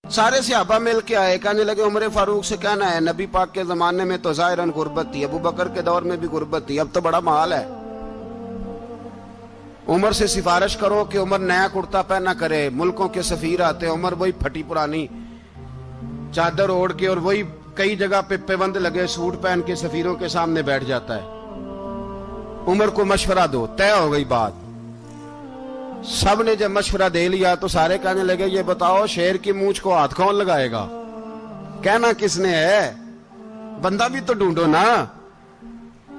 सारे सहाबा मिल के आए, कहने लगे उमर फारूक से कहना है नबी पाक के जमाने में तो ज़ाहिरन गुर्बत थी, अबू बकर के दौर में भी गुर्बत थी, अब तो बड़ा माल है। उमर से सिफारिश करो कि उमर नया कुर्ता पहना करे। मुल्कों के सफीर आते, उमर वही फटी पुरानी चादर ओढ़ के और वही कई जगह पे पेबंद लगे सूट पहन के सफीरों के सामने बैठ जाता है। उमर को मशवरा दो, तय हो गई बात। सब ने जब मशवरा दे लिया तो सारे कहने लगे ये बताओ शेर की मूंछ को हाथ कौन लगाएगा? कहना किसने है, बंदा भी तो ढूंढो ना।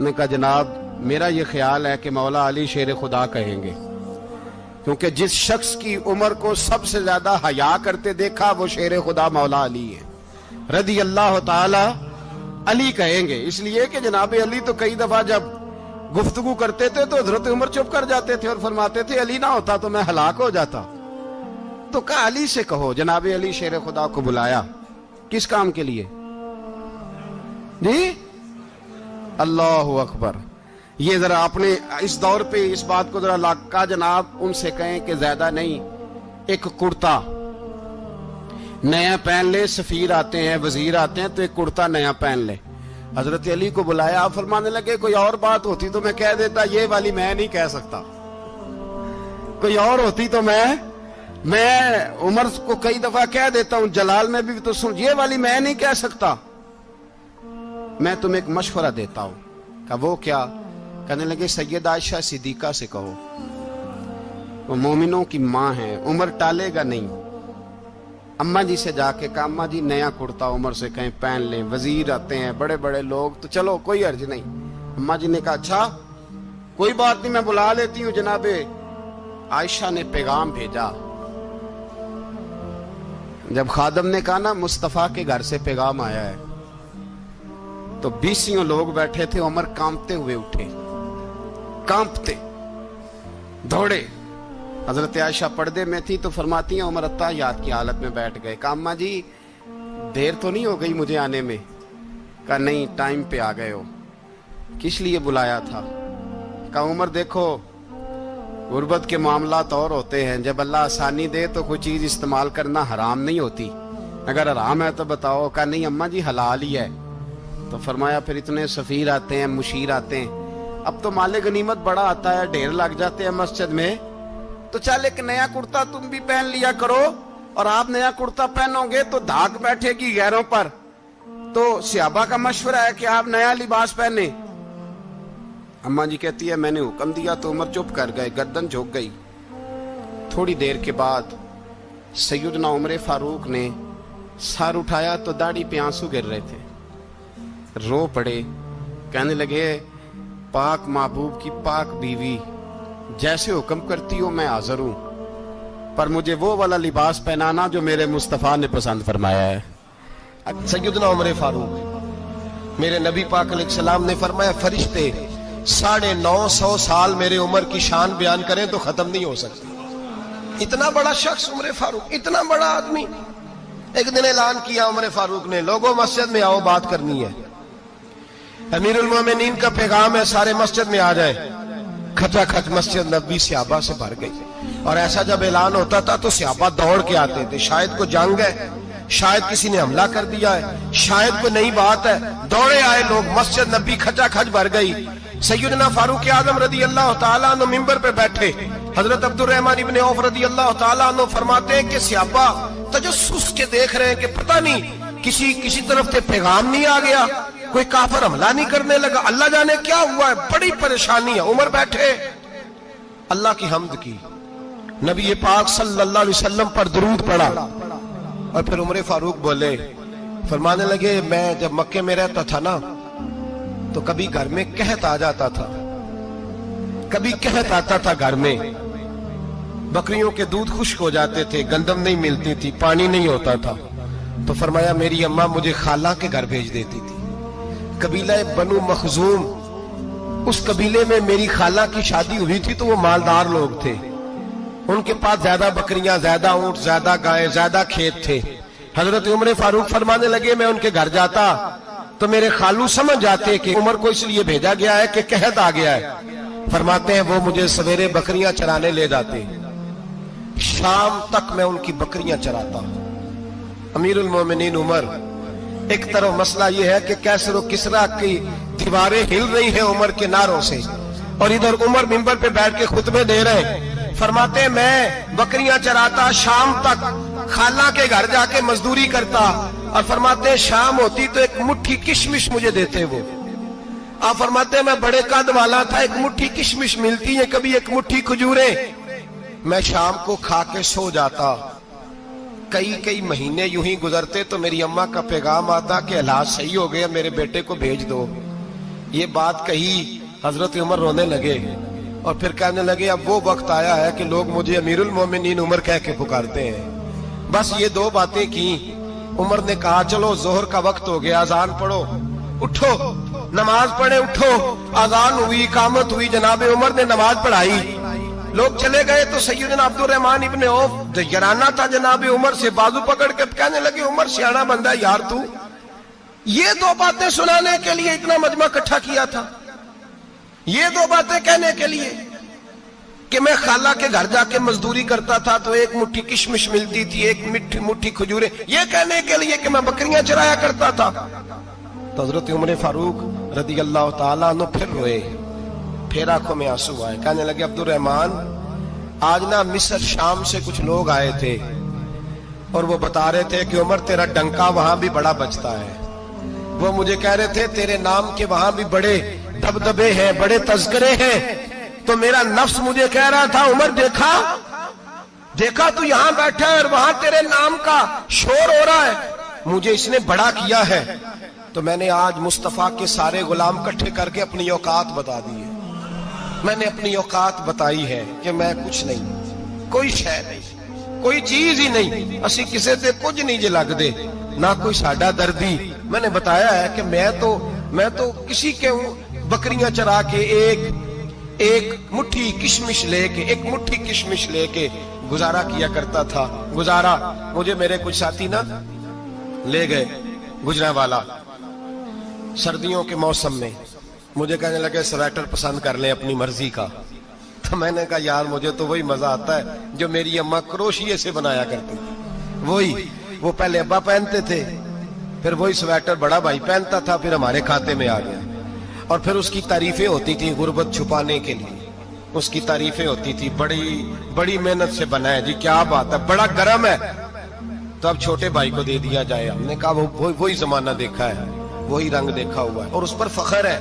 ने कहा जनाब मेरा ये ख्याल है कि मौला अली शेर खुदा कहेंगे, क्योंकि जिस शख्स की उमर को सबसे ज्यादा हया करते देखा वो शेर खुदा मौला अली है, रदी अल्लाह ताला अली कहेंगे। इसलिए कि जनाब अली तो कई दफा जब गुफ्तगू करते थे तो हजरत उमर चुप कर जाते थे और फरमाते थे अली ना होता तो मैं हलाक हो जाता। तो कहा अली से कहो। जनाब अली शेर खुदा को बुलाया, किस काम के लिए जी? अल्लाह अकबर। ये जरा अपने इस दौर पे इस बात को जरा लाका जनाब उनसे कहें कि ज्यादा नहीं, एक कुर्ता नया पहन ले। सफीर आते हैं, वजीर आते हैं तो एक कुर्ता नया पहन ले। हजरत अली को बुलाया, आप फरमाने लगे कोई और बात होती तो मैं कह देता, ये वाली मैं नहीं कह सकता। कोई और होती तो मैं उमर को कई दफा कह देता हूं, जलाल में भी तो सुन, ये वाली मैं नहीं कह सकता। मैं तुम्हें एक मशवरा देता हूं। कहा वो क्या? कहने लगे सैयद आयशा सिद्दीका से कहो, वो मोमिनों की मां है, उमर टालेगा नहीं। अम्मा जी से जाके कहा अम्मा जी नया कुर्ता उमर से कहीं पहन लें, वजीर आते हैं बड़े बड़े लोग तो चलो कोई अर्ज नहीं। अम्मा जी ने कहा अच्छा कोई बात नहीं मैं बुला लेती हूँ। जनाबे आयशा ने पैगाम भेजा। जब खादम ने कहा ना मुस्तफा के घर से पैगाम आया है, तो 20 लोग बैठे थे। उमर कांपते हुए उठे, कांपते दौड़े। हजरत आयशा पर्दे में थी तो फरमाती हैं उमर अत्ताहियात की हालत में बैठ गए। कहा अम्मा जी देर तो नहीं हो गई मुझे आने में? कहा नहीं टाइम पे आ गए हो। किस लिए बुलाया था? कहा उमर देखो गुर्बत के मामलात और होते हैं, जब अल्लाह आसानी दे तो कोई चीज इस्तेमाल करना हराम नहीं होती, अगर हराम है तो बताओ। कहा नहीं अम्मा जी हलाल ही है। तो फरमाया फिर इतने सफीर आते हैं, मुशीर आते हैं, अब तो माले गनीमत बड़ा आता है, ढेर लग जाते हैं मस्जिद में, तो चल एक नया कुर्ता तुम भी पहन लिया करो। और आप नया कुर्ता पहनोगे तो धाक बैठेगी गैरों पर। तो सहाबा का मशवरा है कि आप नया लिबास पहने। अम्मा जी कहती है मैंने हुक्म दिया तो उमर चुप कर गए, गर्दन झुक गई। थोड़ी देर के बाद सैयदना उमर फारूक ने सर उठाया तो दाढ़ी पे आंसू गिर रहे थे, रो पड़े। कहने लगे पाक महबूब की पाक बीवी जैसे हुक्म करती हो मैं हाजिर हूं, पर मुझे वो वाला लिबास पहनाना जो मेरे मुस्तफा ने पसंद फरमाया है। सैयदना उमर फारूक मेरे नबी पाक अलैहिस्सलाम ने फरमाया फरिश्ते 950 साल मेरे उमर की शान बयान करें तो खत्म नहीं हो सकती। इतना बड़ा शख्स उमर फारूक, इतना बड़ा आदमी। एक दिन ऐलान किया उमर फारूक ने, लोगों मस्जिद में आओ बात करनी है। अमीरुल मोमिनीन का पैगाम है सारे मस्जिद में आ जाए। खचाखच मस्जिद नबी सहाबा से भर गई। और ऐसा जब ऐलान होता था तो सहाबा दौड़ के आते थे, शायद को जंग है, शायद किसी ने हमला कर दिया है, शायद कोई नई बात है। दौड़े आए लोग, मस्जिद नबी खचाखच भर गई। सैयदना फारूक आजम रदी अल्लाह ताला अन्हु मिंबर पे बैठे। हजरत अब्दुर रहमान इब्ने औफ रदी अल्लाह ताला अन्हु फरमाते हैं कि सहाबा तजस्सुस के देख रहे हैं कि पता नहीं किसी तरफ से पैगाम नहीं आ गया, कोई काफिर हमला नहीं करने लगा, अल्लाह जाने क्या हुआ है, बड़ी परेशानी है। उमर बैठे अल्लाह की हम्द की, नबी पाक सल्लल्लाहु अलैहि वसल्लम पर दुरूद पढ़ा और फिर उमर फारूक बोले, फरमाने लगे मैं जब मक्के में रहता था ना तो कभी घर में कहत आ जाता था, कभी कहत आता था घर में, बकरियों के दूध खुश्क हो जाते थे, गंदम नहीं मिलती थी, पानी नहीं होता था। तो फरमाया मेरी अम्मा मुझे खाला के घर भेज देती थी। कबीला बनु मखजूम, उस कबीले में मेरी खाला की शादी हुई थी तो वो मालदार लोग थे, उनके पास ज्यादा बकरियां, ज्यादा ऊंट, ज्यादा गायें, ज्यादा खेत थे। हजरत उमर फारूक फरमाने लगे मैं उनके घर जाता तो मेरे खालू समझ जाते कि उमर को इसलिए भेजा गया है कि कहत आ गया है। फरमाते हैं वो मुझे सवेरे बकरियां चराने ले जाते, शाम तक मैं उनकी बकरियां चराता, अमीरुल मोमिनीन उमर, एक तरफ मसला ये है कि कैसर और किसरा की दीवारें हिल रही हैं उमर के नारों से, और इधर उमर मिंबर पे बैठ के खुतबे दे रहे हैं। फरमाते हैं मैं बकरियां चराता, शाम तक खाला के घर जाके मजदूरी करता, और फरमाते हैं शाम होती तो एक मुट्ठी किशमिश मुझे देते वो। आप फरमाते हैं मैं बड़े कद वाला था, एक मुट्ठी किशमिश मिलती है, कभी एक मुट्ठी खजूरें, मैं शाम को खा के सो जाता। कई महीने यूं ही गुजरते तो मेरी अम्मा का पैगाम आता कि हालात सही हो गए, मेरे बेटे को भेज दो। ये बात कही, हजरत उमर रोने लगे और फिर कहने लगे अब वो वक्त आया है कि लोग मुझे अमीरुल मोमिनीन उमर कह के पुकारते हैं। बस ये दो बातें की। उमर ने कहा चलो जोहर का वक्त हो गया, अजान पढ़ो, उठो नमाज पढ़े, उठो। अजान हुई, इकामत हुई, जनाबे उमर ने नमाज पढ़ाई, लोग चले गए तो सैयदना अब्दुल रहमान इब्ने औफ डराना था जनाबे उमर से, बाजू पकड़ के कहने लगे उमर सियाना बंदा यार तू ये दो बातें सुनाने के लिए इतना मजमा इकट्ठा किया था, ये दो बातें कहने के लिए कि मैं खाला के घर जाके मजदूरी करता था तो एक मुट्ठी किशमिश मिलती थी, एक मुट्ठी खजूरें, ये कहने के लिए कि मैं बकरियां चराया करता था। तो हजरत उमर फारूक रदी अल्लाह ताला अन्हु फिर रोए, फिर आंखों में आंसू आए, कहने लगे अब्दुल रहमान आज ना मिस्र शाम से कुछ लोग आए थे और वो बता रहे थे कि उमर तेरा डंका वहां भी बड़ा बजता है। वो मुझे कह रहे थे तेरे नाम के वहां भी बड़े दबदबे हैं, बड़े तस्करे हैं। तो मेरा नफ्स मुझे कह रहा था उमर देखा तू यहां बैठा है और वहां तेरे नाम का शोर हो रहा है, मुझे इसने बड़ा किया है। तो मैंने आज मुस्तफा के सारे गुलाम इकट्ठे करके अपनी औकात बता दी है। मैंने अपनी औकात बताई है कि मैं कुछ नहीं, कोई शय नहीं, कोई चीज ही नहीं, असी किसी से कुछ नहीं जे लगदे, ना कोई साडा दर्दी। मैंने बताया है कि मैं तो किसी के बकरियां चरा के एक मुट्ठी किशमिश लेके गुजारा किया करता था। गुजारा मुझे मेरे कुछ साथी ना ले गए गुजरांवाला, सर्दियों के मौसम में मुझे कहने लगे स्वेटर पसंद कर ले अपनी मर्जी का। तो मैंने कहा यार मुझे तो वही मजा आता है जो मेरी अम्मा क्रोशिये से बनाया करती थी, वही वो पहले अब्बा पहनते थे, फिर वही स्वेटर बड़ा भाई पहनता था, फिर हमारे खाते में आ गया। और फिर उसकी तारीफें होती थी गुर्बत छुपाने के लिए, उसकी तारीफें होती थी बड़ी मेहनत से बना है जी, क्या बात है, बड़ा गर्म है, तो अब छोटे भाई को दे दिया जाए। हमने कहा वही जमाना देखा है, वही रंग देखा हुआ है और उस पर फख्र है।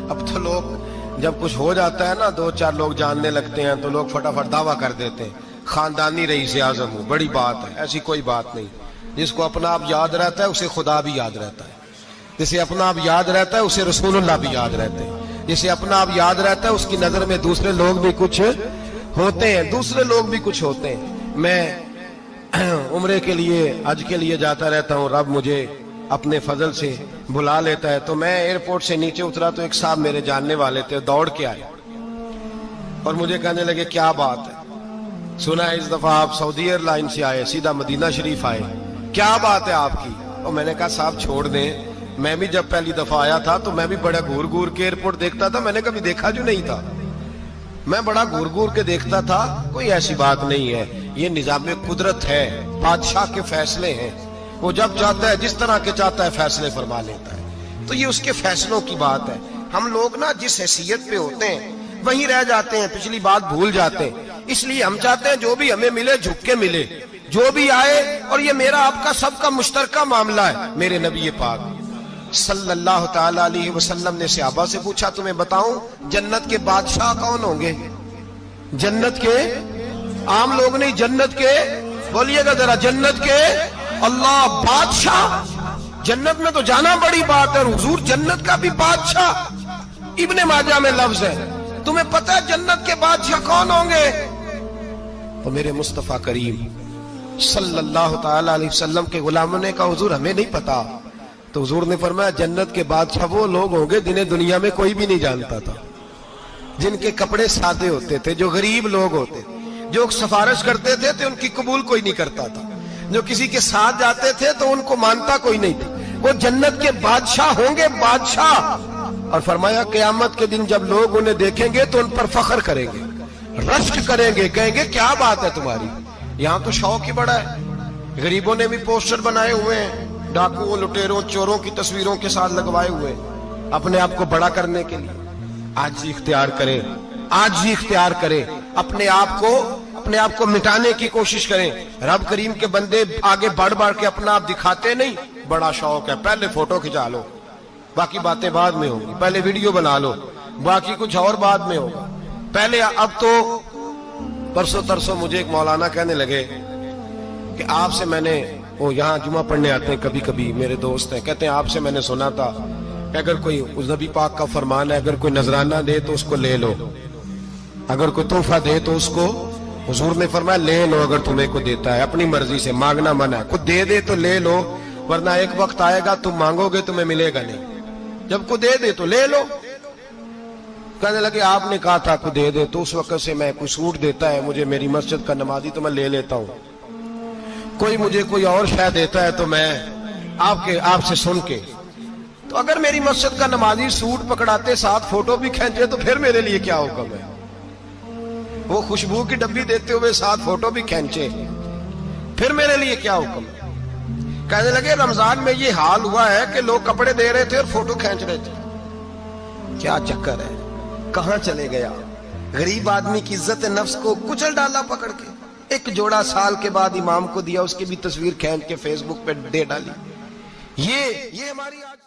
अब तो लोग जब कुछ हो जाता है ना, दो चार लोग जानने लगते हैं तो लोग फटाफट दावा कर देते हैं खानदानी रईस आजम हूं, बड़ी बात है। ऐसी कोई बात नहीं, जिसको अपना आप याद रहता है उसे खुदा भी याद रहता है, जिसे अपना आप याद रहता है उसे रसूलुल्लाह भी याद रहते हैं, जिसे अपना आप याद रहता है उसकी नजर में दूसरे लोग भी कुछ होते हैं। मैं उम्रे के लिए, हज के लिए जाता रहता हूँ, रब मुझे अपने फजल से बुला लेता है। तो मैं एयरपोर्ट से नीचे उतरा तो एक साहब मेरे जानने वाले थे, दौड़ के आए और मुझे कहने लगे क्या बात है, सुना है इस दफा आप सऊदी एयरलाइन से आए, सीधा मदीना शरीफ आए, क्या बात है आपकी। और मैंने कहा साहब छोड़ दें, मैं भी जब पहली दफा आया था तो मैं भी बड़ा घूर के एयरपोर्ट देखता था, मैंने कभी देखा जो नहीं था, मैं बड़ा घूर के देखता था, कोई ऐसी बात नहीं है, ये निजाम कुदरत है, बादशाह के फैसले हैं, वो जब चाहता है जिस तरह के चाहता है फैसले फरमा लेता है, तो ये उसके फैसलों की बात है। हम लोग ना जिस हैसियत पे होते हैं वहीं रह जाते हैं, पिछली बात भूल जाते हैं, इसलिए हम चाहते हैं जो भी हमें मिले झुक के मिले, जो भी आए, और ये मेरा आपका सबका मुश्तरका मामला है। मेरे नबी पाक सल्लल्लाहु ताला अलैहि वसल्लम ने सहाबा से पूछा तुम्हें बताऊं जन्नत के बादशाह कौन होंगे? जन्नत के आम लोग नहीं, जन्नत के, बोलिएगा जरा, जन्नत के अल्लाह बादशाह। जन्नत में तो जाना बड़ी बात है, हुजूर जन्नत का भी बादशाह, इब्ने माजा में लफ्ज है, तुम्हें पता है जन्नत के बादशाह कौन होंगे? तो मेरे मुस्तफा करीम सल्लल्लाहु ताला अलैहि वसल्लम के गुलामों ने कहा हुजूर हमें नहीं पता। तो हुजूर ने फरमाया जन्नत के बादशाह वो लोग होंगे जिन्हें दुनिया में कोई भी नहीं जानता था, जिनके कपड़े सादे होते थे, जो गरीब लोग होते, जो सिफारिश करते थे तो उनकी कबूल कोई नहीं करता था, जो किसी के साथ जाते थे तो उनको मानता कोई नहीं था, वो जन्नत के बादशाह होंगे, बादशाह। और फरमाया क़यामत के दिन जब लोग उन्हें देखेंगे तो उन पर फख्र करेंगे, रश्क करेंगे, कहेंगे क्या बात है तुम्हारी, यहाँ तो शौक ही बड़ा है, गरीबों ने भी पोस्टर बनाए हुए हैं, डाकुओं, लुटेरों, चोरों की तस्वीरों के साथ लगवाए हुए, अपने आप को बड़ा करने के लिए। आज ही इख्तियार करें, आज ही इख्तियार करें, अपने आप को मिटाने की कोशिश करें। रब करीम के बंदे आगे बढ़ बढ़ के अपना आप दिखाते नहीं, बड़ा शौक है, पहले फोटो खिंचा लो, बाकी बातें बाद में होंगी, पहले वीडियो बना लो, बाकी कुछ और बाद में होगा। पहले अब तो परसों तरसों मुझे एक मौलाना कहने लगे कि आपसे मैंने, वो यहाँ जुमा पढ़ने आते हैं कभी कभी, मेरे दोस्त हैं, कहते हैं आपसे मैंने सुना था कि अगर कोई, उस नबी पाक का फरमान है, अगर कोई नजराना दे तो उसको ले लो, अगर कोई तोहफा दे तो उसको, हुजूर ने फरमाया ले लो, अगर तुम्हें को देता है, अपनी मर्जी से, मांगना मना है, खुद दे दे तो ले लो, वरना एक वक्त आएगा तुम मांगोगे तुम्हें मिलेगा नहीं, जब को दे दे तो ले लो। कहने लगे आपने कहा था को दे दे, तो उस वक्त से मैं, कोई सूट देता है मुझे मेरी मस्जिद का नमाजी तो मैं ले लेता हूँ, कोई मुझे कोई और शायद देता है तो मैं आपसे सुन के, तो अगर मेरी मस्जिद का नमाजी सूट पकड़ाते साथ फोटो भी खींचे तो फिर मेरे लिए क्या हुक्म है? वो खुशबू की डब्बी देते हुए साथ फोटो भी खींचे, फिर मेरे लिए क्या हुक्म है? कहने लगे रमजान में ये हाल हुआ है कि लोग कपड़े दे रहे थे और फोटो खींच रहे थे, क्या चक्कर है, कहां चले गया? गरीब आदमी की इज्जत नफ्स को कुचल डाला पकड़ के। एक जोड़ा साल के बाद इमाम को दिया, उसकी भी तस्वीर खींच के फेसबुक पे दे डाली। ये हमारी आज